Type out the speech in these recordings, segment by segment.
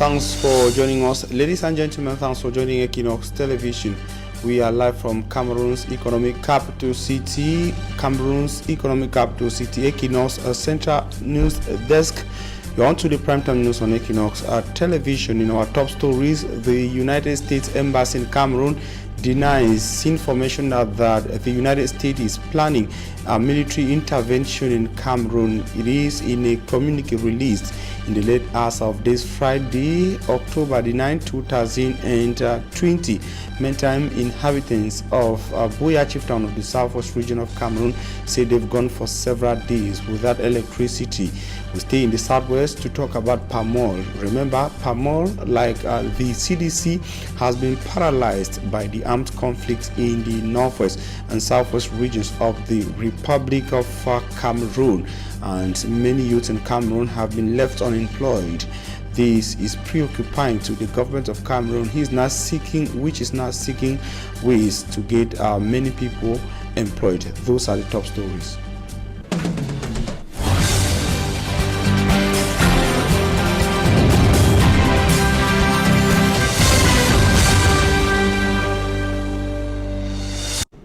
Thanks for joining us. Ladies and gentlemen, thanks for joining Équinoxe Television. We are live from Cameroon's economic capital city, Equinoxe, a central news desk. You're on to the primetime news on Equinoxe Television. In our top stories, the United States Embassy in Cameroon denies information that the United States is planning a military intervention in Cameroon. It is in a communique released in the late hours of this Friday, October the 9th, 2020. Meantime, inhabitants of Boya chieftown of the southwest region of Cameroon say they've gone for several days without electricity. We stay in the southwest to talk about Palmur. Remember, Palmur, like the CDC, has been paralyzed by the armed conflicts in the northwest and southwest regions of the Republic of Cameroon, and many youths in Cameroon have been left unemployed. This is preoccupying to the government of Cameroon, which is now seeking ways to get many people employed. Those are the top stories.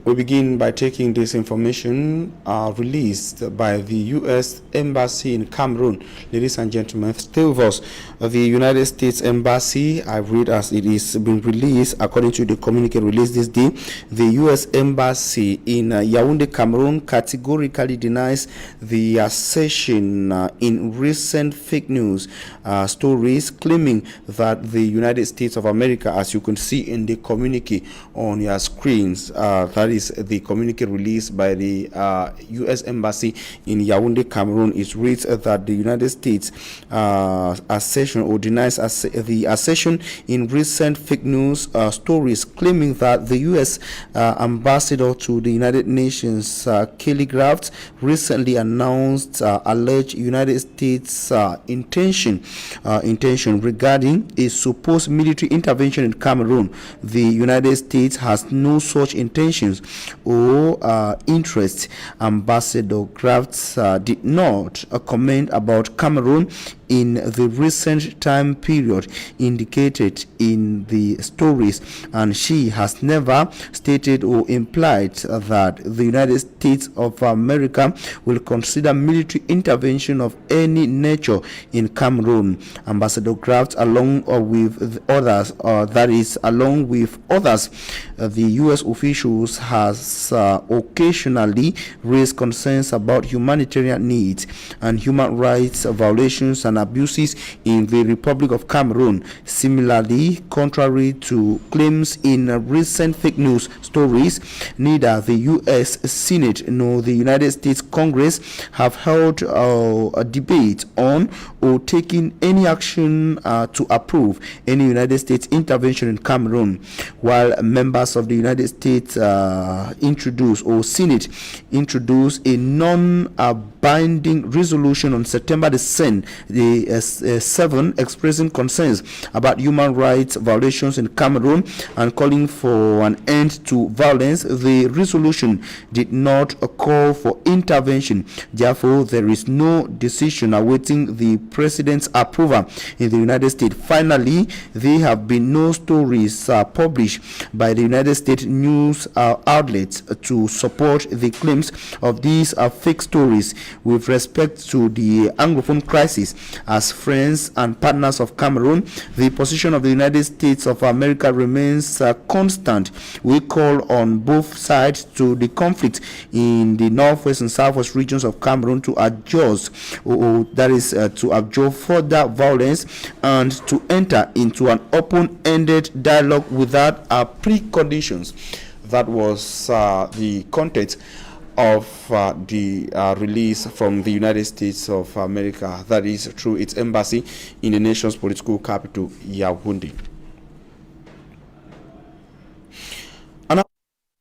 We begin by taking this information released by the U.S. Embassy in Cameroon. Ladies and gentlemen, stay with us. The United States Embassy, I read as it is been released, according to the communique released this day, the U.S. Embassy in Yaoundé, Cameroon, categorically denies the assertion in recent fake news stories claiming that the United States of America, as you can see in the communique on your screens, that is the communique released by the U.S. Embassy in Yaoundé, Cameroon. It reads that the United States assertion or denies the assertion in recent fake news stories claiming that the U.S. ambassador to the United Nations, Kelly Graft, recently announced alleged United States intention regarding a supposed military intervention in Cameroon. The United States has no such intentions or interest. Ambassador Crafts did not comment about Cameroon in the recent time period indicated in the stories, and she has never stated or implied that the United States of America will consider military intervention of any nature in Cameroon. Ambassador Crafts, along with others, the U.S. officials has occasionally raised concerns about humanitarian needs and human rights violations and abuses in the Republic of Cameroon. Similarly, contrary to claims in recent fake news stories, neither the U.S. Senate nor the United States Congress have held a debate on or taken any action to approve any United States intervention in Cameroon. While members of the United States Senate introduced a non-binding resolution on September the 7th expressing concerns about human rights violations in Cameroon and calling for an end to violence. The resolution did not call for intervention. Therefore, there is no decision awaiting the president's approval in the United States. Finally, there have been no stories published by the United States news outlets to support the claims of these fake stories with respect to the Anglophone crisis. As friends and partners of Cameroon, the position of the United States of America remains constant. We call on both sides to the conflict in the northwest and southwest regions of Cameroon to adjust, to absorb further violence and to enter into an open-ended dialogue without preconditions. That was the content of the release from the United States of America, that is through its embassy in the nation's political capital, Yaoundé.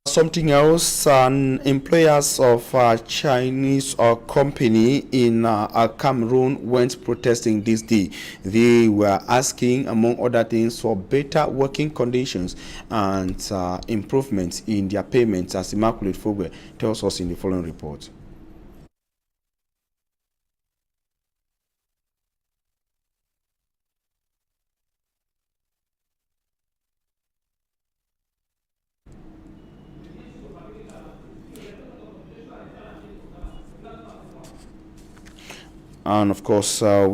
Something else, employers of a Chinese company in Cameroon went protesting this day. They were asking, among other things, for better working conditions and improvements in their payments, as Immaculate Fogwe tells us in the following report. And of course, we'll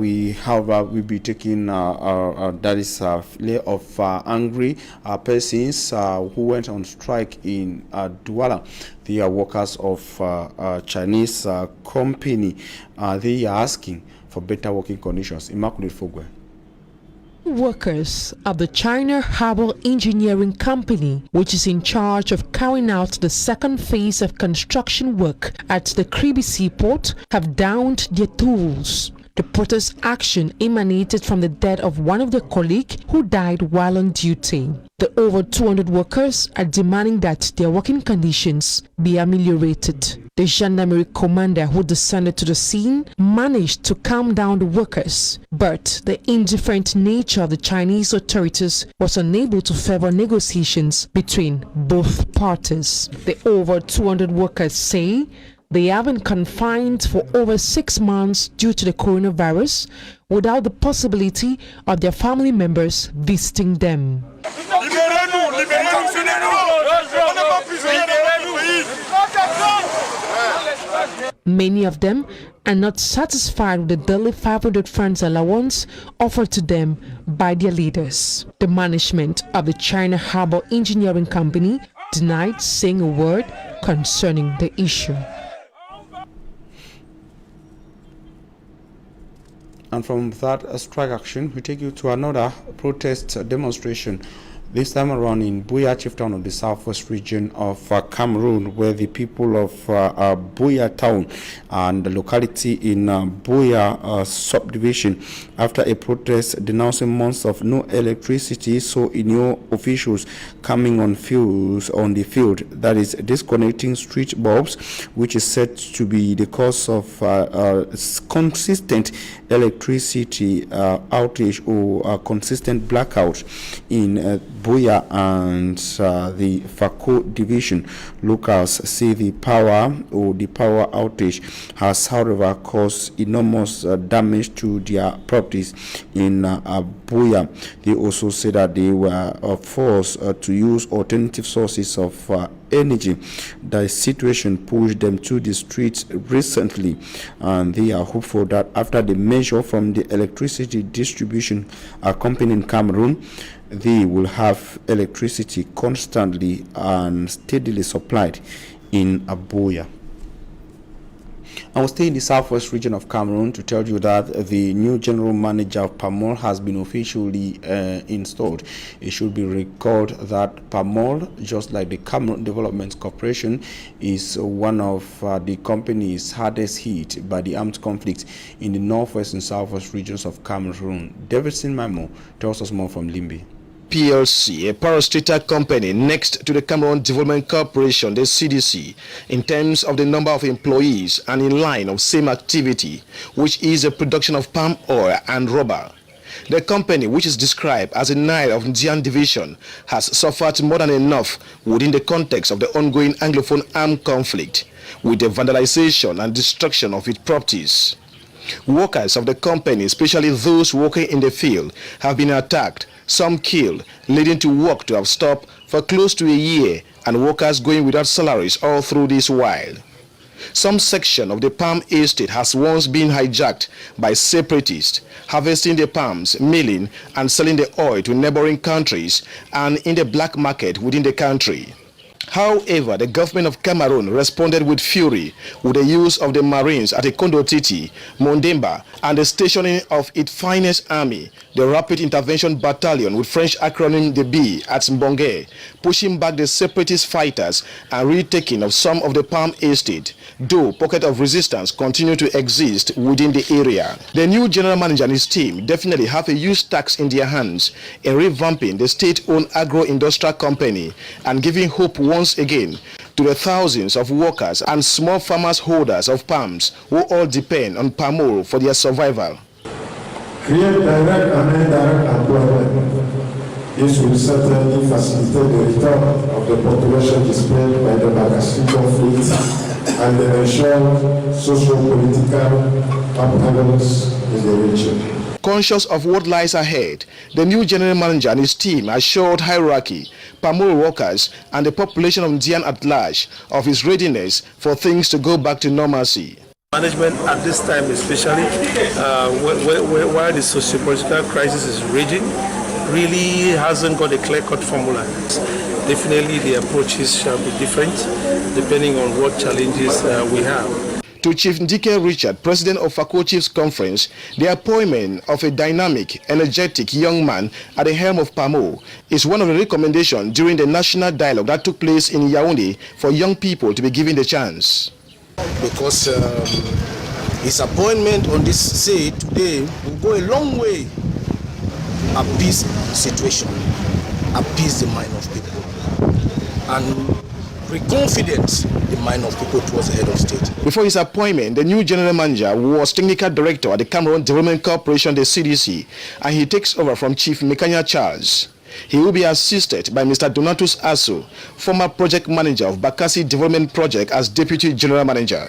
be taking that is layer of angry persons who went on strike in Douala. They are workers of a Chinese company. They are asking for better working conditions. Immaculate Fogwe. Workers of the China Harbour Engineering Company, which is in charge of carrying out the second phase of construction work at the Kribi Seaport, have downed their tools. The protest action emanated from the death of one of their colleagues who died while on duty. The over 200 workers are demanding that their working conditions be ameliorated. The gendarmerie commander who descended to the scene managed to calm down the workers, but the indifferent nature of the Chinese authorities was unable to favor negotiations between both parties. The over 200 workers say they have been confined for over 6 months due to the coronavirus without the possibility of their family members visiting them. Many of them are not satisfied with the daily 500 francs allowance offered to them by their leaders. The management of the China Harbour Engineering Company denied saying a word concerning the issue. And from that strike action, we take you to another protest demonstration, this time around in Buea, chieftain of the southwest region of Cameroon, where the people of Buea town and the locality in Buea subdivision, after a protest denouncing months of no electricity, so new officials coming on the field, that is disconnecting street bulbs, which is said to be the cause of consistent electricity outage or consistent blackout in Buea and the Fako division. Locals say the power outage has, however, caused enormous damage to their properties in Buea. They also say that they were forced to use alternative sources of energy. The situation pushed them to the streets recently, and they are hopeful that after the measure from the electricity distribution company in Cameroon, they will have electricity constantly and steadily supplied in Buea. I will stay in the southwest region of Cameroon to tell you that the new General Manager of Palmur has been officially installed. It should be recalled that Palmur, just like the Cameroon Development Corporation, is one of the companies hardest hit by the armed conflict in the northwest and southwest regions of Cameroon. Davidson Mamo tells us more from Limbe. PLC, a parastatal company next to the Cameroon Development Corporation, the CDC, in terms of the number of employees and in line of same activity, which is the production of palm oil and rubber. The company, which is described as a Nile of Ndian division, has suffered more than enough within the context of the ongoing Anglophone armed conflict, with the vandalization and destruction of its properties. Workers of the company, especially those working in the field, have been attacked, some killed, leading to work to have stopped for close to a year, and workers going without salaries all through this while. Some section of the palm estate has once been hijacked by separatists, harvesting the palms, milling and selling the oil to neighboring countries and in the black market within the country. However, the government of Cameroon responded with fury with the use of the Marines at Ikondo Titi, Mondemba, and the stationing of its finest army, the Rapid Intervention Battalion with French acronym the B at Mbonge, pushing back the separatist fighters and retaking of some of the palm estate, though pockets of resistance continue to exist within the area. The new general manager and his team definitely have a huge task in their hands in revamping the state-owned agro-industrial company and giving hope once again to the thousands of workers and small farmers holders of palms who all depend on Palmur for their survival. Create direct and indirect employment. This will certainly facilitate the return of the population displaced by the Bakassi conflict and ensure socio-political upheavals in the region. Conscious of what lies ahead, the new general manager and his team assured hierarchy, Palmur workers, and the population of Ndian at large of his readiness for things to go back to normalcy. management at this time, especially while the socio-political crisis is raging, really hasn't got a clear-cut formula. Definitely the approaches shall be different depending on what challenges we have. To Chief Ndike Richard, President of Faco Chiefs Conference, the appointment of a dynamic, energetic young man at the helm of Palmur is one of the recommendations during the national dialogue that took place in Yaoundé for young people to be given the chance. Because his appointment on this say today will go a long way to appease the situation, appease the mind of people, and reconfidence the mind of people towards the head of state. Before his appointment, the new general manager was technical director at the Cameroon Development Corporation, the CDC, and he takes over from Chief Mekanya Charles. He will be assisted by Mr. Donatus Asso, former project manager of Bakassi Development Project, as deputy general manager.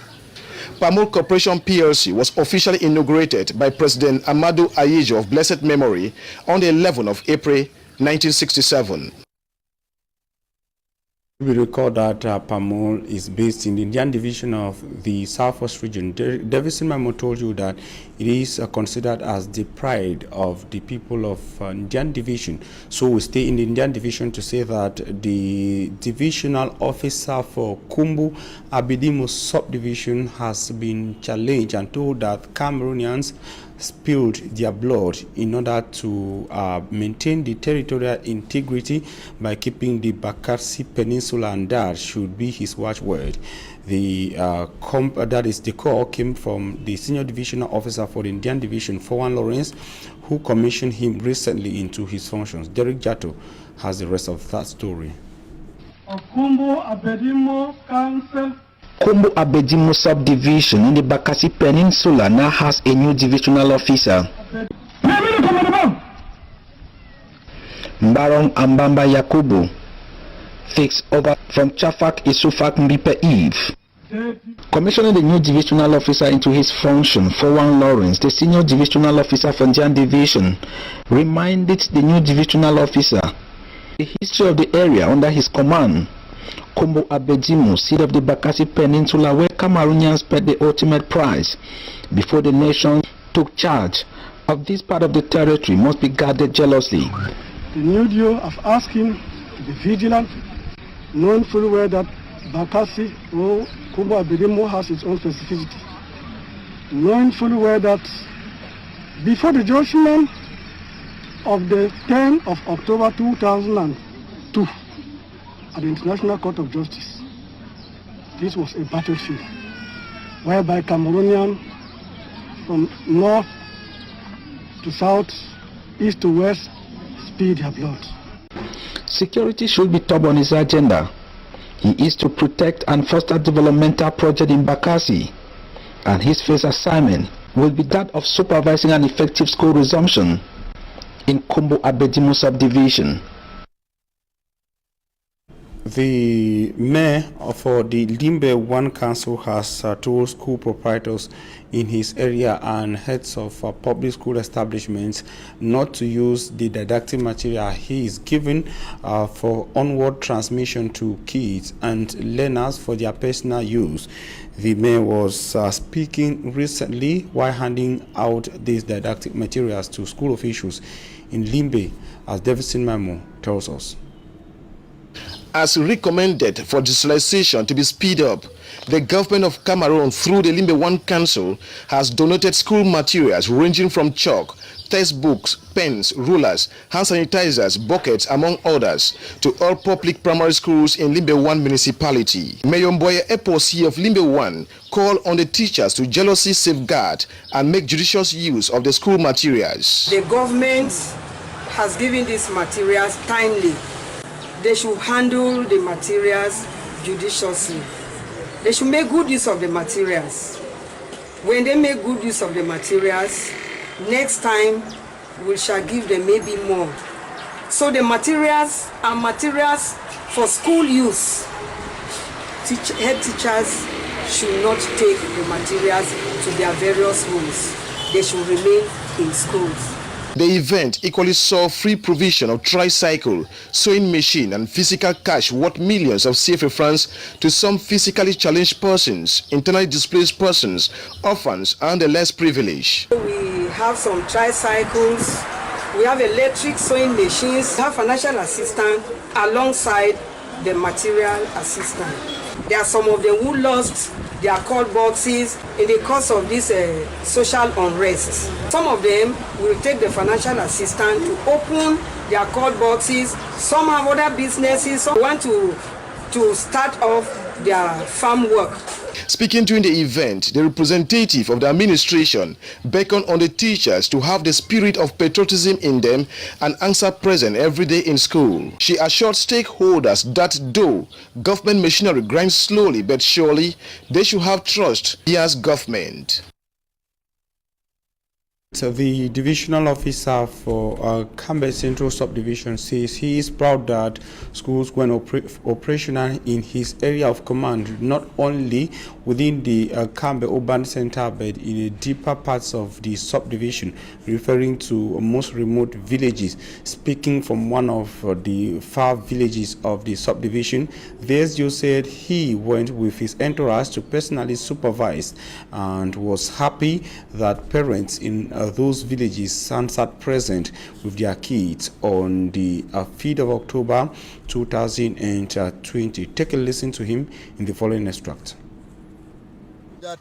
Palmur Corporation PLC was officially inaugurated by President Amadou Ayejo of blessed memory on the 11th of April 1967. We recall that Palmur is based in the Indian division of the Southwest region. Davison Mamo told you that it is considered as the pride of the people of Indian division. So we stay in the Indian division to say that the divisional officer for Kumbu Abedimu subdivision has been challenged and told that Cameroonians spilled their blood in order to maintain the territorial integrity by keeping the Bakassi Peninsula, and that should be his watchword. The that is the call came from the senior divisional officer for the Indian division, Fowan Lawrence, who commissioned him recently into his functions. Derek Jato has the rest of that story. Kumbu Abedimu Council. Kumbu Abedimu subdivision in the Bakassi Peninsula now has a new divisional officer. Mbarong Ambamba Yakubu takes over from Chafak Isufak Mbipe Eve. Commissioning the new divisional officer into his function, Fowan Lawrence, the senior divisional officer for Indian division, reminded the new divisional officer the history of the area under his command. Kumbu Abedimu, seat of the Bakassi Peninsula, where Cameroonians paid the ultimate price before the nation took charge of this part of the territory, must be guarded jealously. The new deal of asking to be vigilant, knowing fully well that Bakassi or Kumbu Abedimu has its own specificity, knowing fully well that before the judgment of the 10th of October 2002, at the International Court of Justice, this was a battlefield whereby Cameroonians from north to south, east to west, spilled their blood. Security should be top on his agenda. He is to protect and foster developmental projects in Bakassi, and his first assignment will be that of supervising an effective school resumption in Kumbu Abedimu subdivision. The mayor for the Limbe 1 Council has told school proprietors in his area and heads of public school establishments not to use the didactic material he is given for onward transmission to kids and learners for their personal use. The mayor was speaking recently while handing out these didactic materials to school officials in Limbe, as Davison Mamo tells us. As recommended for digitalization to be speed up, the government of Cameroon through the Limbe 1 Council has donated school materials ranging from chalk, textbooks, pens, rulers, hand sanitizers, buckets, among others, to all public primary schools in Limbe 1 municipality. Mayor Mboye Eposi of Limbe 1 called on the teachers to jealously safeguard and make judicious use of the school materials. The government has given these materials timely. They should handle the materials judiciously. They should make good use of the materials. When they make good use of the materials, next time we shall give them maybe more. So the materials are materials for school use. Head teachers should not take the materials to their various rooms. They should remain in schools. The event equally saw free provision of tricycle, sewing machine and physical cash worth millions of CFA francs to some physically challenged persons, internally displaced persons, orphans and the less privileged. We have some tricycles, we have electric sewing machines, we have financial assistance alongside the material assistance. There are some of them who lost their call boxes in the course of this social unrest. Some of them will take the financial assistance to open their call boxes. Some have other businesses, some want to start off their farm work. Speaking during the event, the representative of the administration beckoned on the teachers to have the spirit of patriotism in them and answer present every day in school. She assured stakeholders that though government machinery grinds slowly but surely, they should have trust as government. So the divisional officer for Cameroon Central Subdivision says he is proud that schools went operational in his area of command, not only within the Cameroon urban center but in the deeper parts of the subdivision, referring to most remote villages. Speaking from one of the far villages of the subdivision, Vesio said he went with his entourage to personally supervise and was happy that parents in those villages answered present with their kids on the 5th of October 2020. Take a listen to him in the following extract. That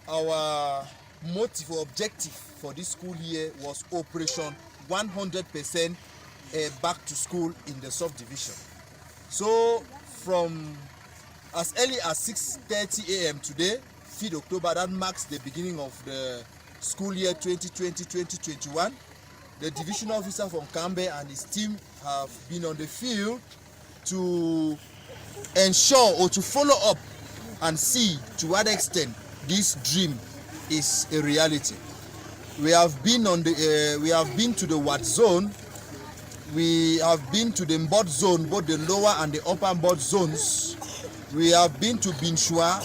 our motive or objective for this school year was operation 100% back to school in the subdivision. So from as early as 6:30 a.m. today, 5th October, that marks the beginning of the school year 2020-2021. The divisional officer from Cameroon and his team have been on the field to ensure or to follow up and see to what extent this dream is a reality. We have been on the we have been to the Wat zone, we have been to the Mbot zone, both the lower and the upper Mbot zones. We have been to Binshua,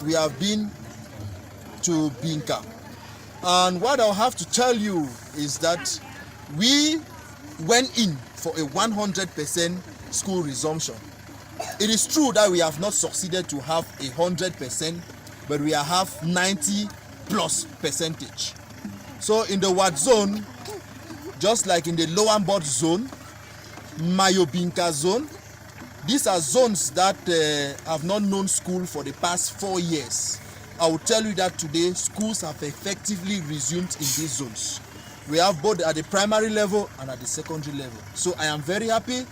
we have been to Binka. And what I'll have to tell you is that we went in for a 100% school resumption. It is true that we have not succeeded to have 100%, but we have 90+%. So in the Wat zone, just like in the lower Mbot zone, Mayobinka zone, these are zones that have not known school for the past 4 years. I will tell you that today schools have effectively resumed in these zones. We have both at the primary level and at the secondary level. So I am very happy.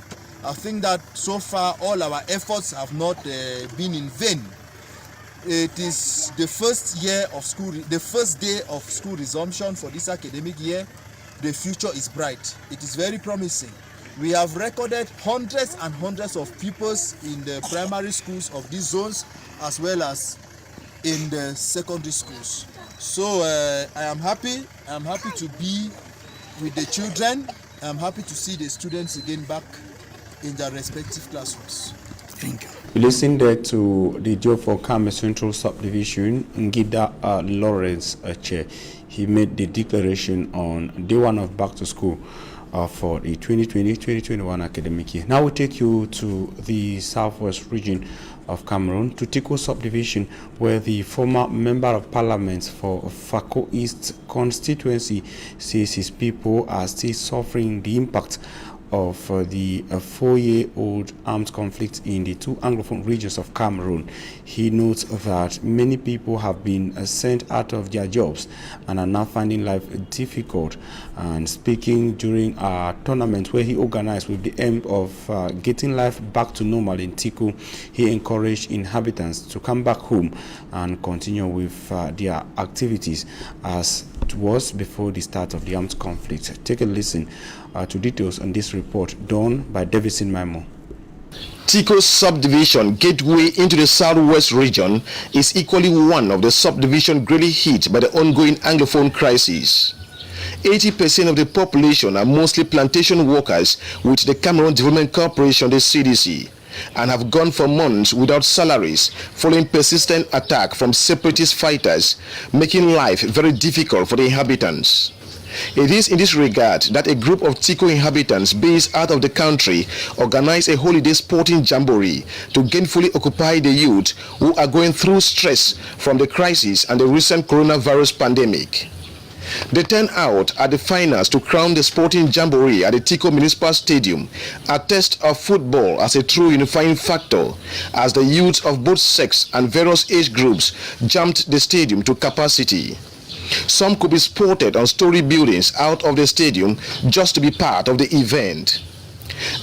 I think that so far all our efforts have not been in vain. It is the first year of school, the first day of school resumption for this academic year. The future is bright. It is very promising. We have recorded hundreds and hundreds of pupils in the primary schools of these zones as well as in the secondary schools. So I am happy. I am happy to be with the children. I am happy to see the students again back in their respective classrooms. Thank you. We listened there to the Joe for Cameroon Central Subdivision, Ngida Lawrence Chair. He made the declaration on day one of back to school for the 2020-2021 academic year. Now we take you to the southwest region of Cameroon, to Tiko Subdivision, where the former Member of Parliament for Fako East constituency says his people are still suffering the impact of the 4-year-old armed conflict in the two Anglophone regions of Cameroon. He notes that many people have been sent out of their jobs and are now finding life difficult. And speaking during a tournament where he organized with the aim of getting life back to normal in Tiko, he encouraged inhabitants to come back home and continue with their activities as it was before the start of the armed conflict. Take a listen to details on this report done by Davidson Maimo. Tiko subdivision, gateway into the southwest region, is equally one of the subdivisions greatly hit by the ongoing Anglophone crisis. 80% of the population are mostly plantation workers with the Cameroon Development Corporation, the CDC, and have gone for months without salaries following persistent attack from separatist fighters, making life very difficult for the inhabitants. It is in this regard that a group of Tiko inhabitants based out of the country organized a holiday sporting jamboree to gainfully occupy the youth who are going through stress from the crisis and the recent coronavirus pandemic. The turnout at the finals to crown the sporting jamboree at the Tiko Municipal Stadium attest of football as a true unifying factor, as the youth of both sex and various age groups jumped the stadium to capacity. Some could be spotted on story buildings out of the stadium just to be part of the event.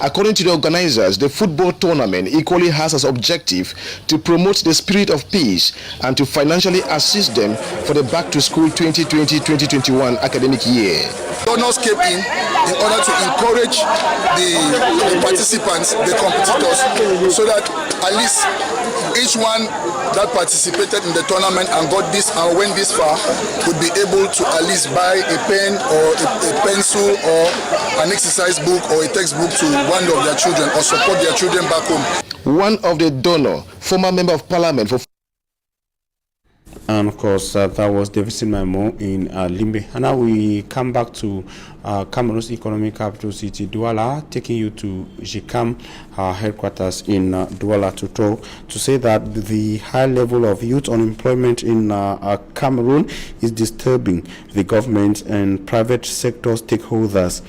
According to the organizers, the football tournament equally has as objective to promote the spirit of peace and to financially assist them for the back-to-school 2020-2021 academic year. Donors came in order to encourage the participants, the competitors, so that at least each one that participated in the tournament and got this and went this far would be able to at least buy a pen or a pencil or an exercise book or a textbook to one of their children or support their children back home. One of the donors, former member of parliament for... And of course, that was Davidson Memo in Limbe. And now we come back to Cameroon's economic capital city, Douala, taking you to GCAM headquarters in Douala to say that the high level of youth unemployment in Cameroon is disturbing the government and private sector stakeholders.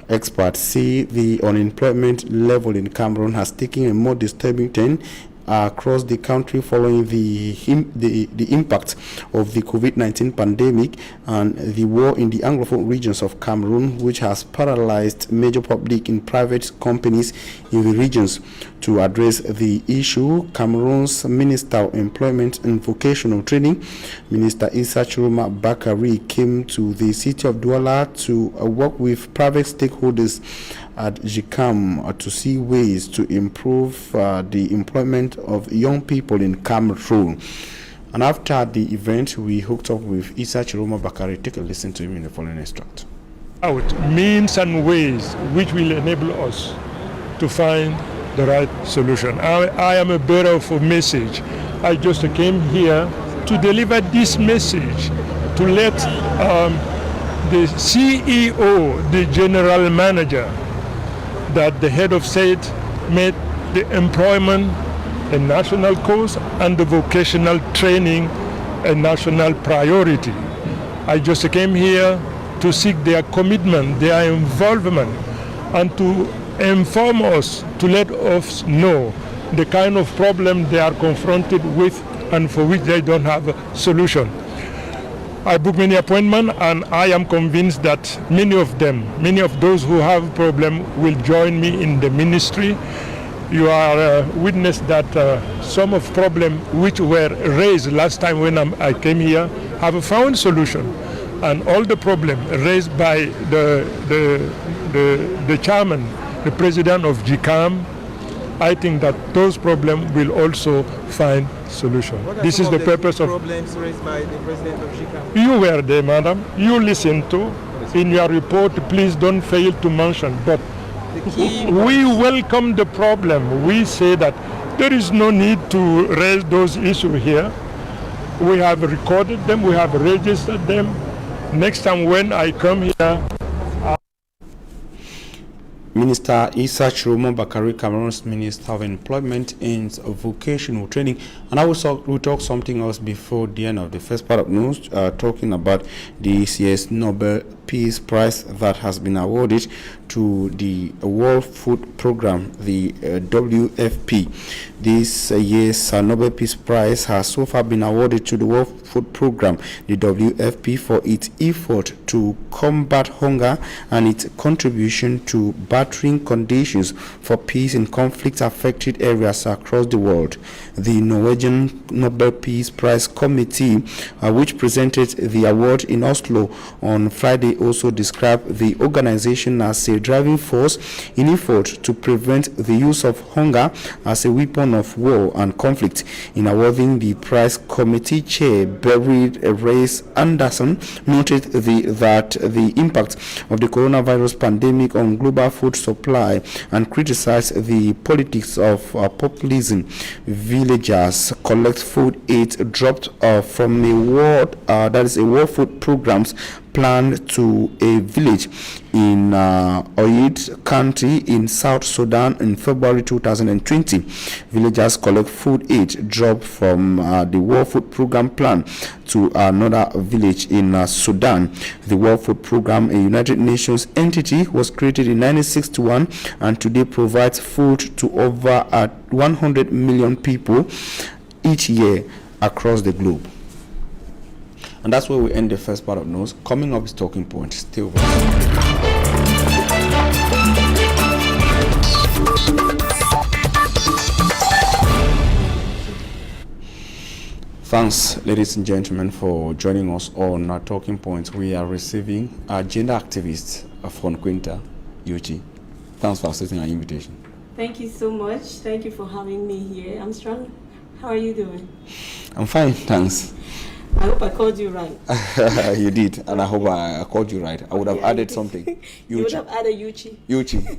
Experts say the unemployment level in Cameroon has taken a more disturbing turn across the country following the impact of the COVID-19 pandemic and the war in the Anglophone regions of Cameroon, which has paralyzed major public and private companies in the regions. To address the issue, Cameroon's Minister of Employment and Vocational Training, Minister Issa Chiroma Bakari, came to the city of Douala to work with private stakeholders at GCAM to see ways to improve the employment of young people in Cameroon. And after the event, we hooked up with Issa Chiroma Bakari. Take a listen to him in the following extract. Out means and ways which will enable us to find the right solution. I am a bearer of a message. I just came here to deliver this message, to let the CEO, the General Manager, that the head of state made the employment a national cause and the vocational training a national priority. I just came here to seek their commitment, their involvement, and to inform us, to let us know the kind of problem they are confronted with and for which they don't have a solution. I booked many appointments, and I am convinced that many of those who have a problem will join me in the ministry. You are witness that some of problems which were raised last time when I came here have found solution, and all the problems raised by the chairman, the president of GCAM, I think that those problems will also find solution. This is the purpose of problems raised by the president of GCAM. You were there, madam. You listened to. In your report, please don't fail to mention. But we welcome the problem. We say that there is no need to raise those issues here. We have recorded them. We have registered them. Next time when I come here, Minister Issa Chiroma Bakari, Cameroon's Minister of Employment and Vocational Training. And I will talk something else before the end of the first part of news, talking about this year's Nobel Peace Prize that has been awarded to the World Food Program, the WFP. This year's Nobel Peace Prize has so far been awarded to the World Food Program, the WFP, for its effort to combat hunger and its contribution to bettering conditions for peace in conflict-affected areas across the world. The Norwegian Nobel Peace Prize Committee, which presented the award in Oslo on Friday, also described the organization as a driving force in effort to prevent the use of hunger as a weapon of war and conflict. In awarding the prize, committee chair Berit Reis Anderson noted that the impact of the coronavirus pandemic on global food supply and criticized the politics of populism. Villagers collect food aid dropped from a world World Food Program's planned to a village in Oid County in South Sudan in February 2020. Villagers collect food aid dropped from the World Food Program plan to another village in Sudan. The World Food Program, a United Nations entity, was created in 1961 and today provides food to over 100 million people each year across the globe. And that's where we end the first part of news. Coming up is Talking Points. Still. Thanks, ladies and gentlemen, for joining us on our Talking Points. We are receiving our gender activist from Quinta, Yuchi. Thanks for accepting our invitation. Thank you so much. Thank you for having me here. I'm strong. How are you doing? I'm fine, thanks. I hope I called you right. You did, and I hope I called you right. I would have added something. You would have added Yuchi. Yuchi.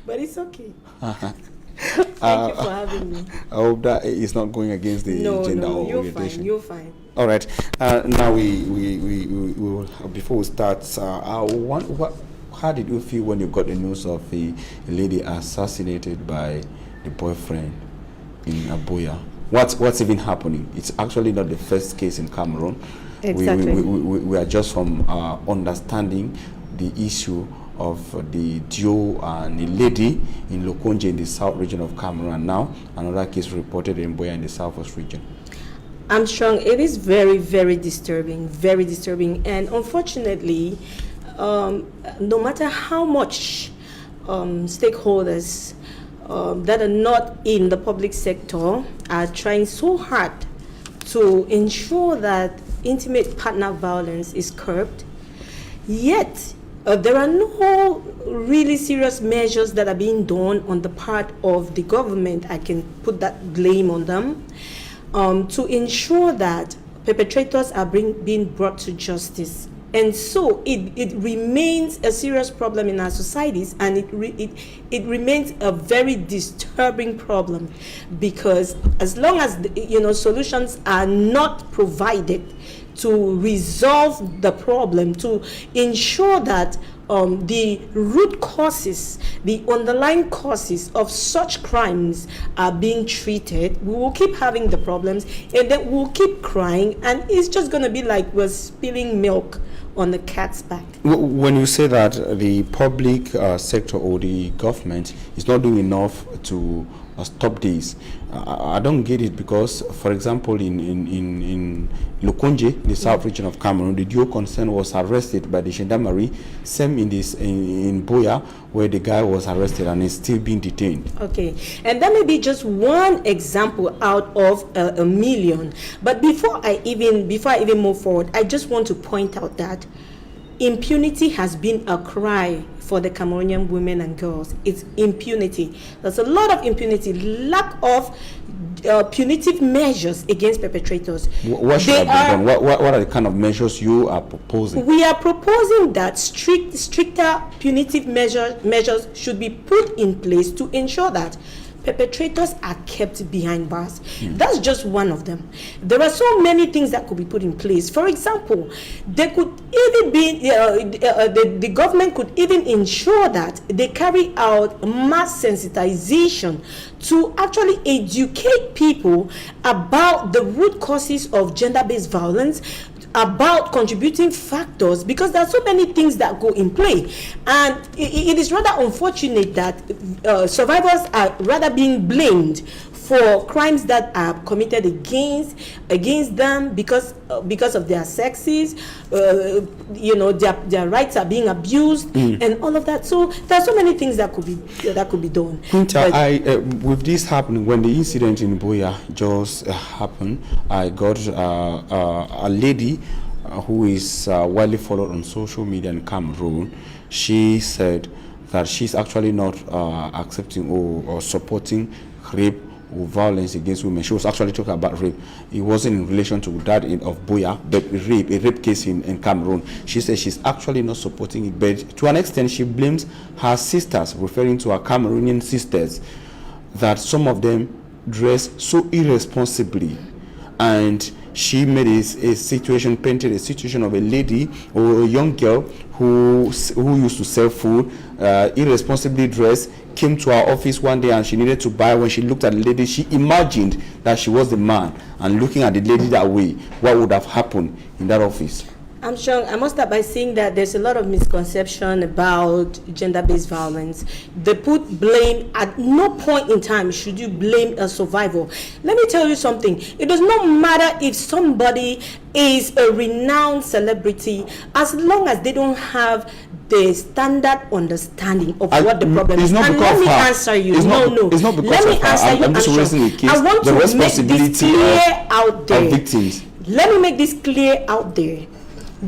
But it's okay. Thank you for having me. I hope that it's not going against the gender orientation. You're fine. All right. Now we will, before we start, how did you feel when you got the news of a lady assassinated by the boyfriend in Abuja? What's even happening? It's actually not the first case in Cameroon. Exactly. We are just from understanding the issue of the duo and a lady in Lokonje in the south region of Cameroon. Now another case reported in Boya in the southwest region. I'm strong. It is very, very disturbing, and unfortunately, no matter how much stakeholders that are not in the public sector are trying so hard to ensure that intimate partner violence is curbed, yet there are no really serious measures that are being done on the part of the government. I can put that blame on them to ensure that perpetrators are being brought to justice. And so it remains a serious problem in our societies, and it remains a very disturbing problem, because as long as solutions are not provided to resolve the problem, to ensure that the root causes, the underlying causes of such crimes are being treated, we will keep having the problems, and then we'll keep crying, and it's just going to be like we're spilling milk on the cat's back. When you say that the public sector or the government is not doing enough to stop this, I don't get it, because, for example, in Lokonje, the south region of Cameroon, the duo concerned was arrested by the gendarmerie. Same in Boya, where the guy was arrested and is still being detained. Okay, and that may be just one example out of a million. But before I even move forward, I just want to point out that impunity has been a cry for the Cameroonian women and girls. It's impunity. There's a lot of impunity, lack of punitive measures against perpetrators. What should have been done? What are the kind of measures you are proposing? We are proposing that stricter punitive measures should be put in place to ensure that perpetrators are kept behind bars. That's just one of them. There are so many things that could be put in place. For example, there could even be the government could even ensure that they carry out mass sensitization to actually educate people about the root causes of gender-based violence, about contributing factors, because there are so many things that go in play, and it is rather unfortunate that survivors are rather being blamed for crimes that are committed against them because of their sexes, their rights are being abused, and all of that. So there are so many things that could be done. Quinta, with this happening, when the incident in Boya just happened, I got a lady who is widely followed on social media in Cameroon. She said that she's actually not accepting or supporting rape or violence against women. She was actually talking about rape. It wasn't in relation to that of Boya, but a rape case in Cameroon. She says she's actually not supporting it, but to an extent she blames her sisters, referring to her Cameroonian sisters, that some of them dress so irresponsibly, and she made painted a situation of a lady or a young girl who used to sell food, irresponsibly dressed, came to our office one day and she needed to buy. When she looked at the lady, she imagined that she was the man, and looking at the lady that way, what would have happened in that office? I'm sure I must start by saying that there's a lot of misconception about gender-based violence. They put blame. At no point in time should you blame a survivor. Let me tell you something. It does not matter if somebody is a renowned celebrity, as long as they don't have the standard understanding of what the problem is. And let me answer you. It's not because let me answer you. I'm just raising a case. I want the to responsibility make this clear out there. Of victims. Let me make this clear out there.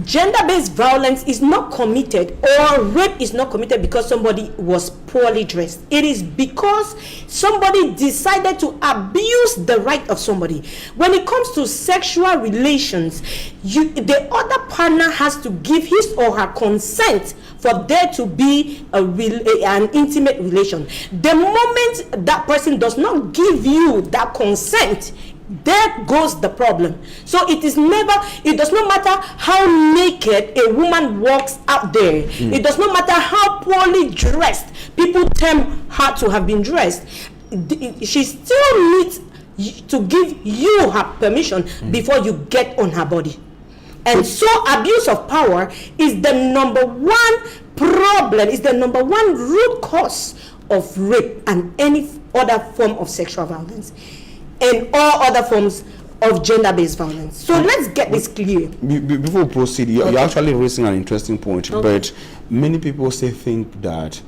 Gender-based violence is not committed, or rape is not committed because somebody was poorly dressed. It is because somebody decided to abuse the right of somebody. When it comes to sexual relations, the other partner has to give his or her consent for there to be an intimate relation. The moment that person does not give you that consent, there goes the problem. So it does not matter how naked a woman walks out there. It does not matter how poorly dressed people term her to have been dressed. She still needs to give you her permission before you get on her body. And so abuse of power is the number one problem, is the number one root cause of rape and any other form of sexual violence, and all other forms of gender-based violence. So let's get this clear. Before we proceed, you're actually raising an interesting point, but many people think that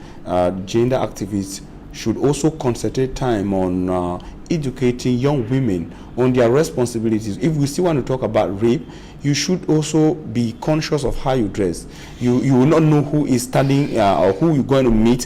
gender activists should also concentrate time on educating young women on their responsibilities. If we still want to talk about rape, you should also be conscious of how you dress. You will not know who is standing or who you're going to meet,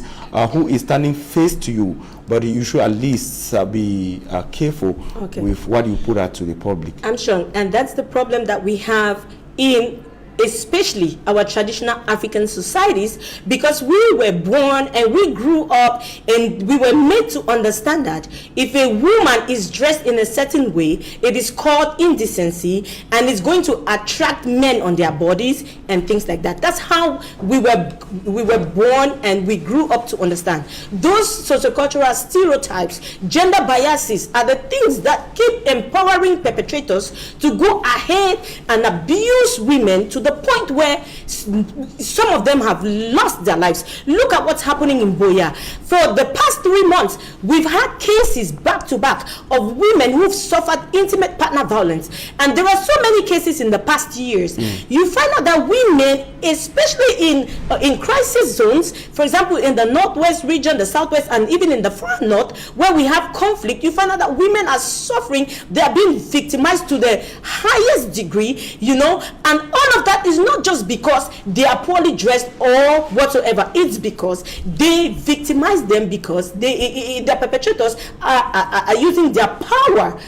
who is standing face to you, but you should at least be careful with what you put out to the public. I'm sure, and that's the problem that we have in especially our traditional African societies, because we were born and we grew up and we were made to understand that if a woman is dressed in a certain way, it is called indecency and it's going to attract men on their bodies and things like that. That's how we were born and we grew up to understand. Those sociocultural stereotypes, gender biases are the things that keep empowering perpetrators to go ahead and abuse women to the point where some of them have lost their lives. Look at what's happening in Boya. For the past 3 months, we've had cases back to back of women who've suffered intimate partner violence, and there are so many cases in the past years. You find out that women, especially in crisis zones, for example in the northwest region, the southwest, and even in the far north where we have conflict, you find out that women are suffering. They are being victimized to the highest degree, and all of that is not just because they are poorly dressed or whatsoever. It's because they victimize them, because the perpetrators are using their power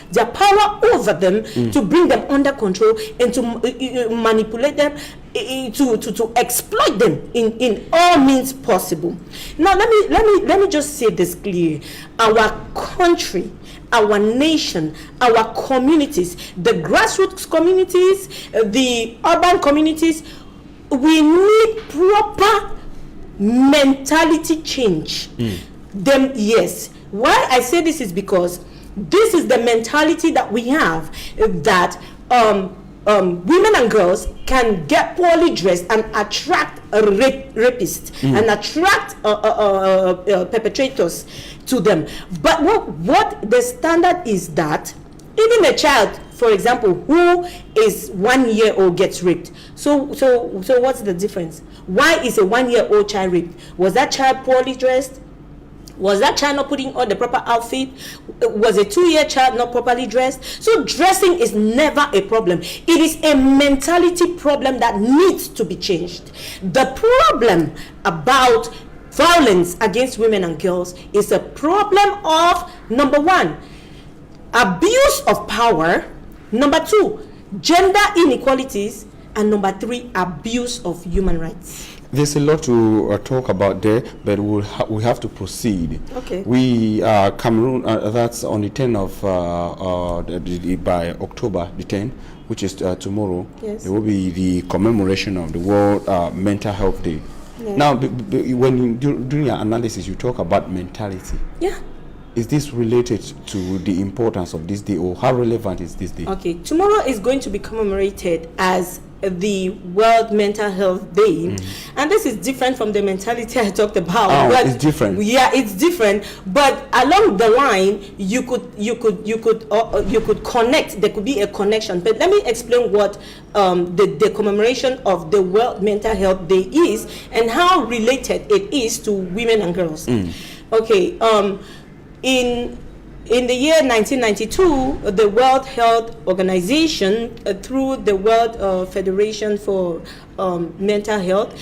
over them to bring them under control and to manipulate them, to exploit them in all means possible. Now let me just say this clear. Our country, our nation, our communities, the grassroots communities, the urban communities, we need proper mentality change. Yes. Why I say this is because this is the mentality that we have, that women and girls can get poorly dressed and attract rapists and attract perpetrators to them. But what the standard is that even a child, for example, who is 1 year old gets raped. So what's the difference? Why is a 1-year-old child raped? Was that child poorly dressed? Was that child not putting on the proper outfit? Was a 2-year child not properly dressed? So dressing is never a problem. It is a mentality problem that needs to be changed. The problem about violence against women and girls is a problem of, number one, abuse of power, number two, gender inequalities, and number three, abuse of human rights. There's a lot to talk about there, but we have to proceed. Okay. We Cameroon. That's on the 10th of by October the 10th, which is tomorrow. Yes. There will be the commemoration of the World Mental Health Day. Yeah. Now, when during your analysis, you talk about mentality. Yeah. Is this related to the importance of this day, or how relevant is this day? Okay, tomorrow is going to be commemorated as the World Mental Health Day, and this is different from the mentality I talked about. Oh, but it's different. Yeah, it's different. But along the line, you could connect. There could be a connection. But let me explain what the commemoration of the World Mental Health Day is and how related it is to women and girls. Okay. In the year 1992, the World Health Organization, through the World Federation for Mental Health,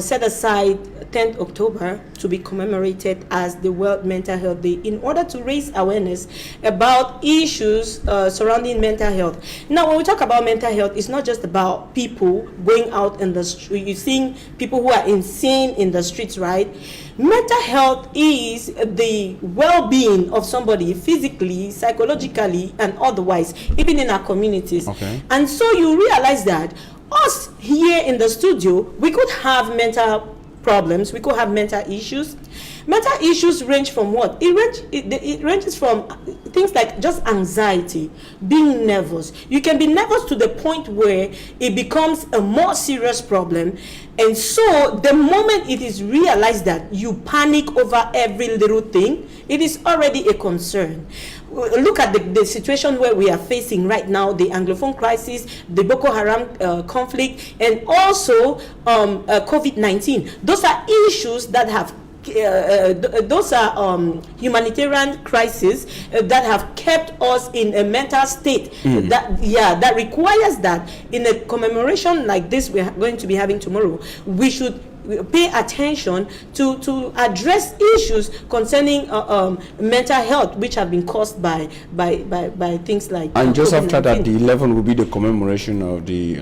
set aside 10th October to be commemorated as the World Mental Health Day in order to raise awareness about issues surrounding mental health. Now, when we talk about mental health, it's not just about people going out in the street. You're seeing people who are insane in the streets, right? Mental health is the well-being of somebody physically, psychologically, and otherwise, even in our communities. Okay. And so you realize that us here in the studio, we could have mental problems, we could have mental issues. Mental issues range from what? It ranges from things like just anxiety, being nervous. You can be nervous to the point where it becomes a more serious problem. And so the moment it is realized that you panic over every little thing, it is already a concern. Look at the situation where we are facing right now, the Anglophone crisis, the Boko Haram conflict, and also COVID-19. Those are issues that have those are humanitarian crises that have kept us in a mental state that requires that in a commemoration like this we are going to be having tomorrow, we should pay attention to address issues concerning mental health, which have been caused by things like and just COVID-19. after that, the 11th will be the commemoration of the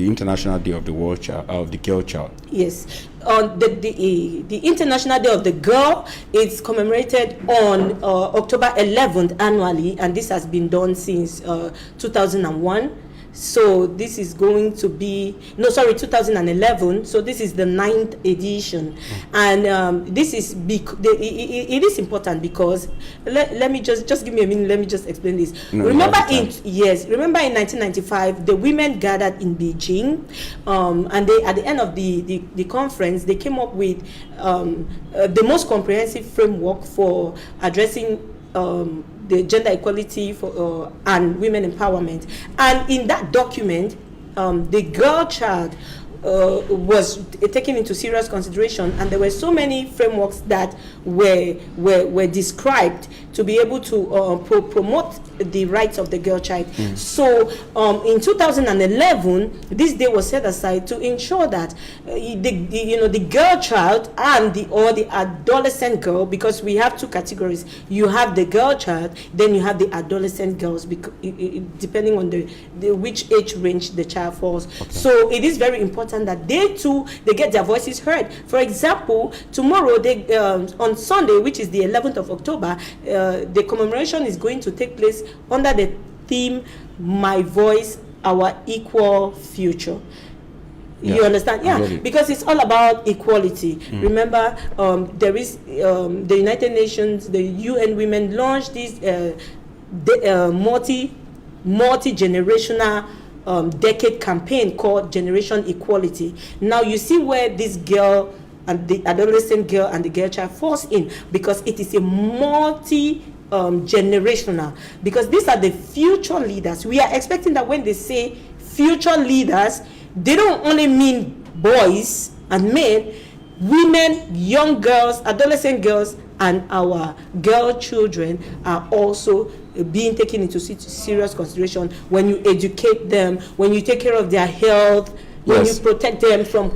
International Day of the World Child, of the Girl Child. Yes. The International Day of the Girl is commemorated on October 11th annually, and this has been done since 2001. So this is going to be 2011. So this is the 9th edition, and this is it is important because let me just give me a minute. Let me just explain this. Remember in 1995, the women gathered in Beijing, and they, at the end of the conference, they came up with the most comprehensive framework for addressing the gender equality for and women empowerment. And in that document, the girl child was taken into serious consideration, and there were so many frameworks that were described to be able to promote the rights of the girl child. So in 2011, this day was set aside to ensure that the girl child and the adolescent girl, because we have two categories. You have the girl child, then you have the adolescent girls, depending on the which age range the child falls. Okay. So it is very important that they too get their voices heard. For example, tomorrow on Sunday, which is the 11th of October, the commemoration is going to take place under the theme "My Voice, Our Equal Future." You understand? Yeah, really. Because it's all about equality. Remember, there is the United Nations, the UN Women launched this multi-generational decade campaign called Generation Equality. Now you see where this girl and the adolescent girl and the girl child falls in, because it is a generational, because these are the future leaders. We are expecting that when they say future leaders, they don't only mean boys and men, women, young girls, adolescent girls, and our girl children are also being taken into serious consideration when you educate them, when you take care of their health, when you protect them from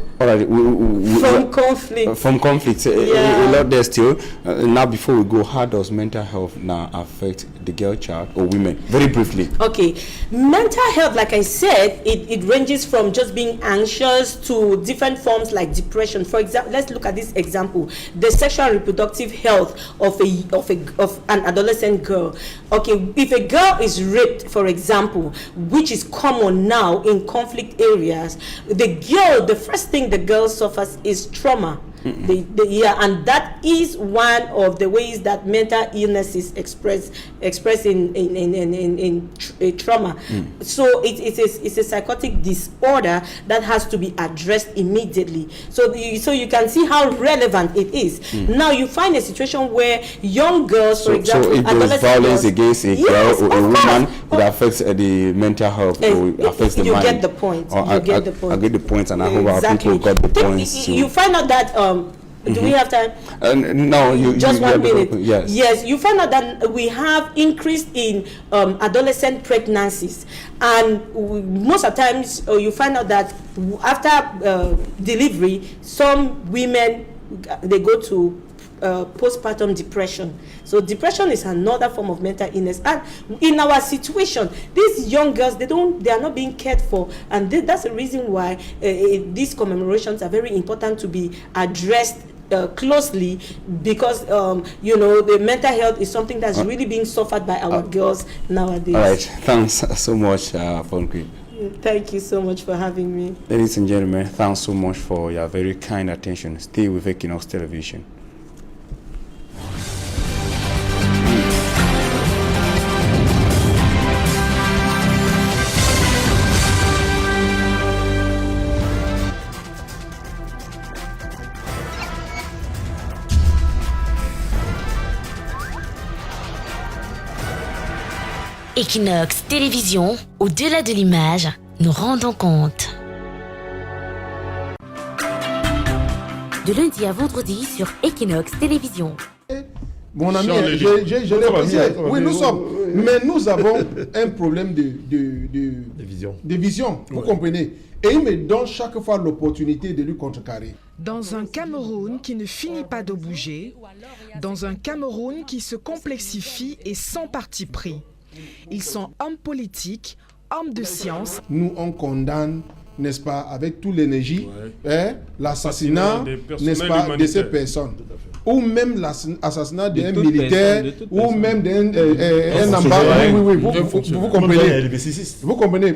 conflict. From conflict. A lot there still. Now, before we go, how does mental health now affect the girl child or women? Very briefly. Okay, mental health, like I said, it ranges from just being anxious to different forms like depression. For example, let's look at this example: the sexual and reproductive health of an adolescent girl. Okay, if a girl is raped, for example, which is common now in conflict areas, the first thing the girl suffers is trauma. And that is one of the ways that mental illness is expressed in trauma. So it's a psychotic disorder that has to be addressed immediately. So you can see how relevant it is. Now you find a situation where young girls, for example, so if there's violence against a girl or a woman, it affects the mental health or it affects the mind. You get the point. I get the point, and I hope our people got the points. You find out that do we have time? No, just 1 minute. Yes, you find out that we have increase in adolescent pregnancies, and most of the times you find out that after delivery, some women they go to postpartum depression. So depression is another form of mental illness, and in our situation, these young girls they are not being cared for, and that's the reason why these commemorations are very important to be addressed closely, because the mental health is something that's really being suffered by our girls nowadays. All right, thanks so much, Fonke. Thank you so much for having me. Ladies and gentlemen, thanks so much for your very kind attention. Stay with Equinoxe Television. Équinoxe Télévision, au-delà de l'image, nous rendons compte. De lundi à vendredi sur Équinoxe Télévision. Mon ami, je l'ai précisé. Oui, nous sommes. Mais nous avons un problème de vision. Vous comprenez? Et il me donne chaque fois l'opportunité de lui contrecarrer. Dans un Cameroun qui ne finit pas de bouger, dans un Cameroun qui se complexifie et sans parti pris. Ils sont hommes politiques, hommes de science. Nous, on condamne, n'est-ce pas, avec toute l'énergie, l'assassinat, n'est-ce pas, de ces personnes. Ou même l'assassinat d'un militaire, ou même d'un ambassade. Oui, vous comprenez. Vous comprenez.